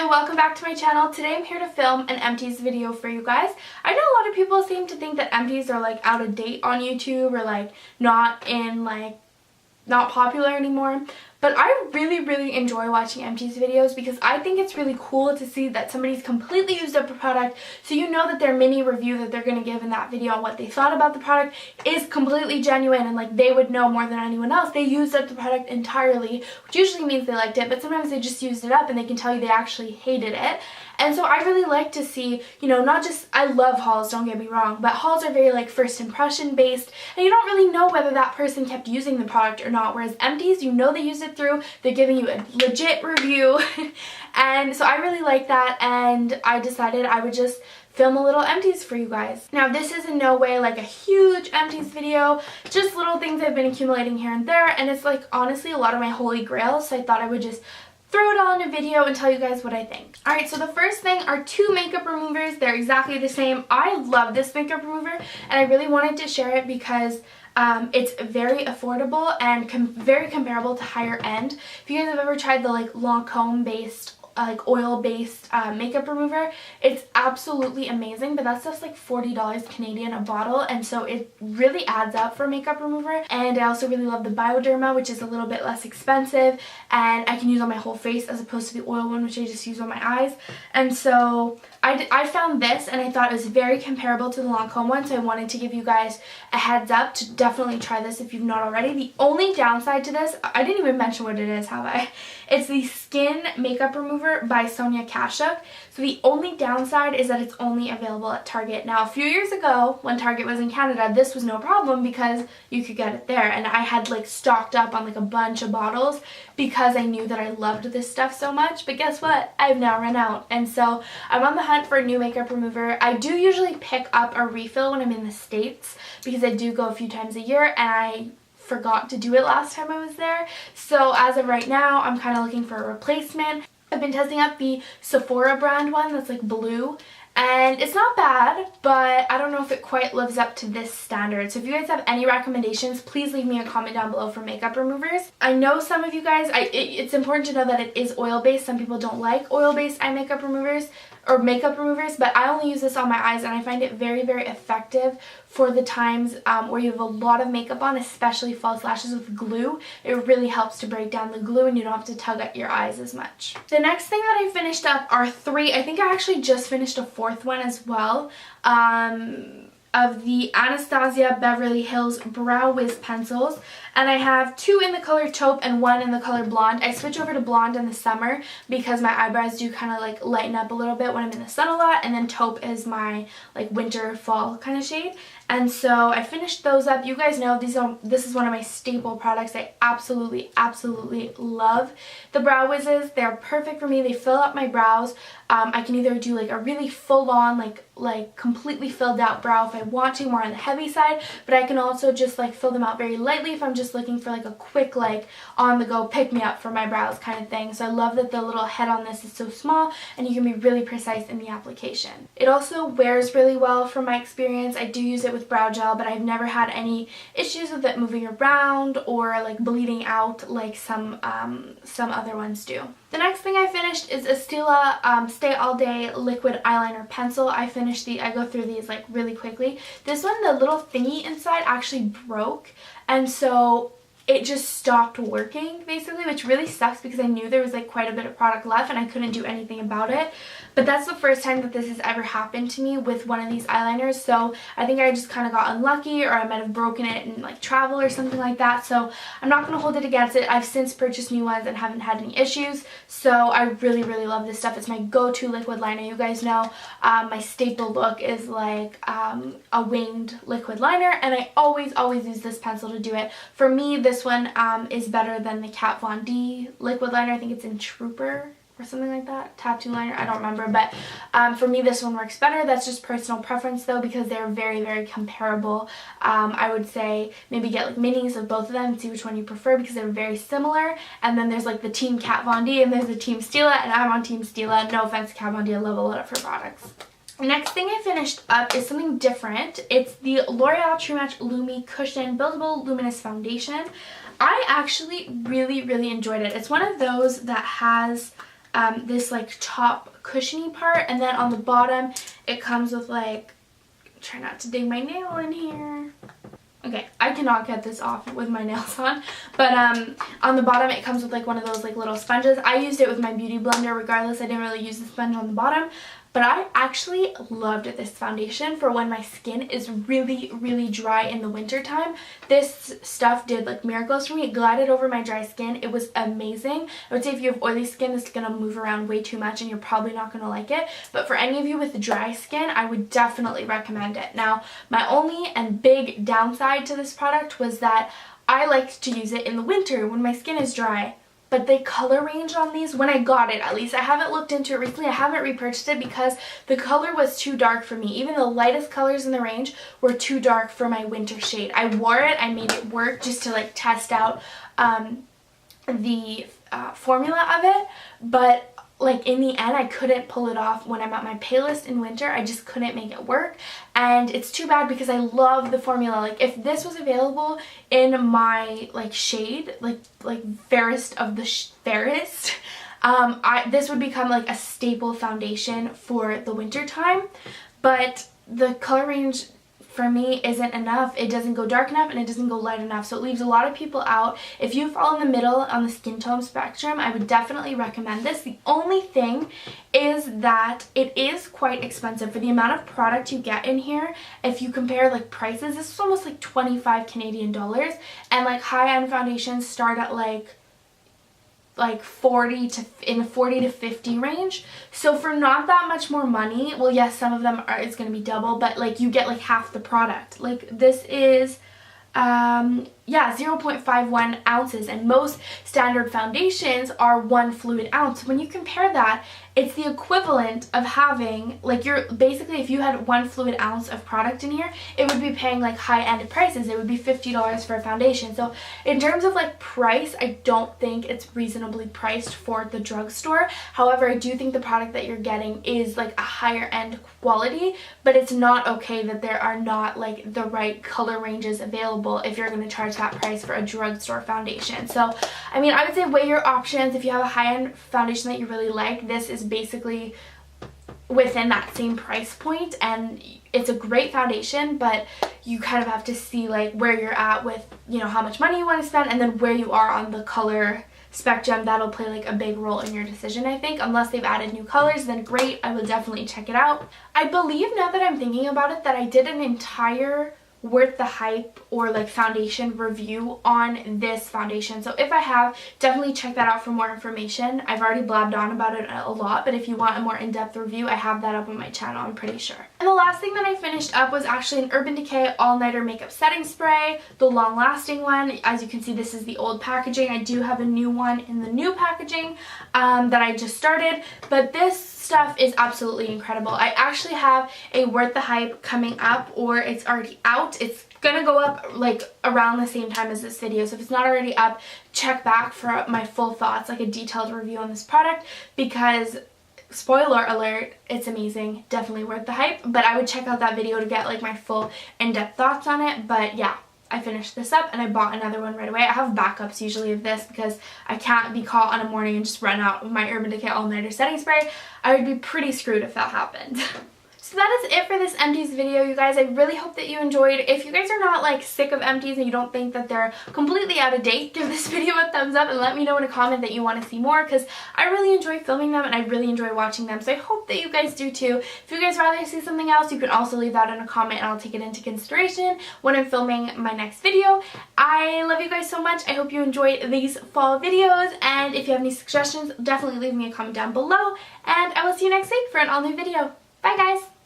welcome back to my channel. Today I'm here to film an Empties video for you guys. I know a lot of people seem to think that Empties are like out of date on YouTube or like not popular anymore. But I really enjoy watching Empties videos because I think it's really cool to see that somebody's completely used up a product, so you know that their mini review that they're going to give in that video on what they thought about the product is completely genuine and like they would know more than anyone else. They used up the product entirely, which usually means they liked it, but sometimes they just used it up and they can tell you they actually hated it. And so I really like to see, you know, not just, I love hauls, don't get me wrong, but hauls are very like first impression based and you don't really know whether that person kept using the product or not, whereas Empties, you know they use it through, they're giving you a legit review. And so I really like that, and I decided I would just film a little Empties for you guys. Now this is in no way like a huge Empties video, just little things I've been accumulating here and there, and it's like honestly a lot of my holy grails, so I thought I would just throw it all in a video and tell you guys what I think. Alright, so the first thing are two makeup removers. They're exactly the same. I love this makeup remover and I really wanted to share it because it's very affordable and very comparable to higher end. If you guys have ever tried the like Lancome based like oil-based makeup remover, it's absolutely amazing, but that's just like $40 Canadian a bottle, and so it really adds up for a makeup remover. And I also really love the Bioderma, which is a little bit less expensive and I can use on my whole face as opposed to the oil one, which I just use on my eyes. And so I found this and I thought it was very comparable to the Lancome one, so I wanted to give you guys a heads up to definitely try this if you've not already. The only downside to this, I didn't even mention what it is, have I? It's the Skin Makeup Remover by Sonia Kashuk. So the only downside is that it's only available at Target. Now a few years ago when Target was in Canada, this was no problem because you could get it there, and I had like stocked up on like a bunch of bottles because I knew that I loved this stuff so much. But guess what? I've now run out, and so I'm on the hunt for a new makeup remover. I do usually pick up a refill when I'm in the States because I do go a few times a year and I forgot to do it last time I was there. So as of right now, I'm kind of looking for a replacement. I've been testing out the Sephora brand one that's like blue, and it's not bad, but I don't know if it quite lives up to this standard. So if you guys have any recommendations, please leave me a comment down below for makeup removers. I know some of you guys, it's important to know that it is oil-based. Some people don't like oil-based eye makeup removers or makeup removers, but I only use this on my eyes and I find it very effective for the times where you have a lot of makeup on, especially false lashes with glue. It really helps to break down the glue and you don't have to tug at your eyes as much. The next thing that I finished up are three. I think I actually just finished a fourth one as well, of the Anastasia Beverly Hills Brow Wiz pencils, and I have two in the color taupe and one in the color blonde. I switch over to blonde in the summer because my eyebrows do kind of like lighten up a little bit when I'm in the sun a lot, and then taupe is my like winter fall kind of shade. And so I finished those up. You guys know this is one of my staple products. I absolutely love the Brow Wizzes. They're perfect for me. They fill up my brows. I can either do like a really full-on like completely filled out brow if I want to, more on the heavy side, but I can also just like fill them out very lightly if I'm just looking for like a quick like on the go pick me up for my brows kind of thing. So I love that the little head on this is so small and you can be really precise in the application. It also wears really well from my experience. I do use it with brow gel, but I've never had any issues with it moving around or like bleeding out like some other ones do. The next thing I finished is a Stila Stay All Day Liquid Eyeliner Pencil. I go through these like really quickly. This one, the little thingy inside actually broke, and so it just stopped working basically, which really sucks because I knew there was like quite a bit of product left and I couldn't do anything about it. But that's the first time that this has ever happened to me with one of these eyeliners, so I think I just kind of got unlucky, or I might have broken it in like travel or something like that. So I'm not going to hold it against it. I've since purchased new ones and haven't had any issues, so I really love this stuff. It's my go-to liquid liner. You guys know my staple look is like a winged liquid liner, and I always use this pencil to do it. For me, this one is better than the Kat Von D liquid liner. I think it's in Trooper or something like that, tattoo liner, I don't remember, but for me this one works better. That's just personal preference though, because they're very comparable. I would say maybe get like minis of both of them and see which one you prefer because they're very similar. And then there's like the Team Kat Von D and there's the Team Stila, and I'm on Team Stila. No offense to Kat Von D, I love a lot of her products. Next thing I finished up is something different. It's the L'Oreal True Match Lumi Cushion Buildable Luminous Foundation. I actually really enjoyed it. It's one of those that has this like top cushiony part, and then on the bottom it comes with like, try not to dig my nail in here. Okay, I cannot get this off with my nails on, but on the bottom it comes with like one of those like little sponges. I used it with my beauty blender regardless. I didn't really use the sponge on the bottom, but I actually loved this foundation for when my skin is really, really dry in the winter time. This stuff did like miracles for me. It glided over my dry skin. It was amazing. I would say if you have oily skin, this is going to move around way too much and you're probably not going to like it. But for any of you with dry skin, I would definitely recommend it. Now, my only and big downside to this product was that I liked to use it in the winter when my skin is dry. But the color range on these, when I got it at least, I haven't looked into it recently, I haven't repurchased it because the color was too dark for me. Even the lightest colors in the range were too dark for my winter shade. I wore it, I made it work just to like test out the formula of it, but like in the end I couldn't pull it off when I'm at my palest in winter. I just couldn't make it work, and it's too bad because I love the formula. Like if this was available in my like shade, like fairest of the fairest, this would become like a staple foundation for the winter time. But the color range for me isn't enough. It doesn't go dark enough and it doesn't go light enough, so it leaves a lot of people out. If you fall in the middle on the skin tone spectrum, I would definitely recommend this. The only thing is that it is quite expensive for the amount of product you get in here. If you compare like prices, this is almost like 25 Canadian dollars, and like high-end foundations start at like 40 to 50 range. So for not that much more money, well yes, some of them it's going to be double, but like you get like half the product. Like this is 0.51 ounces, and most standard foundations are 1 fluid ounce. When you compare that, it's the equivalent of having, like, you're basically, if you had 1 fluid ounce of product in here, it would be paying like high-end prices. It would be $50 for a foundation. So in terms of like price, I don't think it's reasonably priced for the drugstore. However, I do think the product that you're getting is like a higher end quality, but it's not okay that there are not like the right color ranges available if you're going to charge that price for a drugstore foundation. So I mean, I would say weigh your options. If you have a high-end foundation that you really like, this is basically within that same price point, and it's a great foundation, but you kind of have to see like where you're at with, you know, how much money you want to spend, and then where you are on the color spectrum. That'll play like a big role in your decision, I think. Unless they've added new colors, then great, I will definitely check it out. I believe, now that I'm thinking about it, that I did an entire worth the hype or like foundation review on this foundation. So if I have, definitely check that out for more information. I've already blabbed on about it a lot, but if you want a more in-depth review, I have that up on my channel, I'm pretty sure. And the last thing that I finished up was actually an Urban Decay All-Nighter Makeup Setting Spray, the long-lasting one. As you can see, this is the old packaging. I do have a new one in the new packaging that I just started, but this stuff is absolutely incredible. I actually have a Worth the Hype coming up, or it's already out. It's gonna go up like around the same time as this video, so if it's not already up, check back for my full thoughts, like a detailed review on this product, because spoiler alert, it's amazing, definitely worth the hype. But I would check out that video to get like my full in-depth thoughts on it. But yeah, I finished this up and I bought another one right away. I have backups usually of this because I can't be caught on a morning and just run out of my Urban Decay All-Nighter Setting Spray. I would be pretty screwed if that happened. So that is it for this Empties video, you guys. I really hope that you enjoyed. If you guys are not like sick of Empties and you don't think that they're completely out of date, give this video a thumbs up and let me know in a comment that you want to see more, because I really enjoy filming them and I really enjoy watching them. So I hope that you guys do too. If you guys rather see something else, you can also leave that in a comment and I'll take it into consideration when I'm filming my next video. I love you guys so much. I hope you enjoyed these fall videos, and if you have any suggestions, definitely leave me a comment down below, and I will see you next week for an all new video. Bye guys!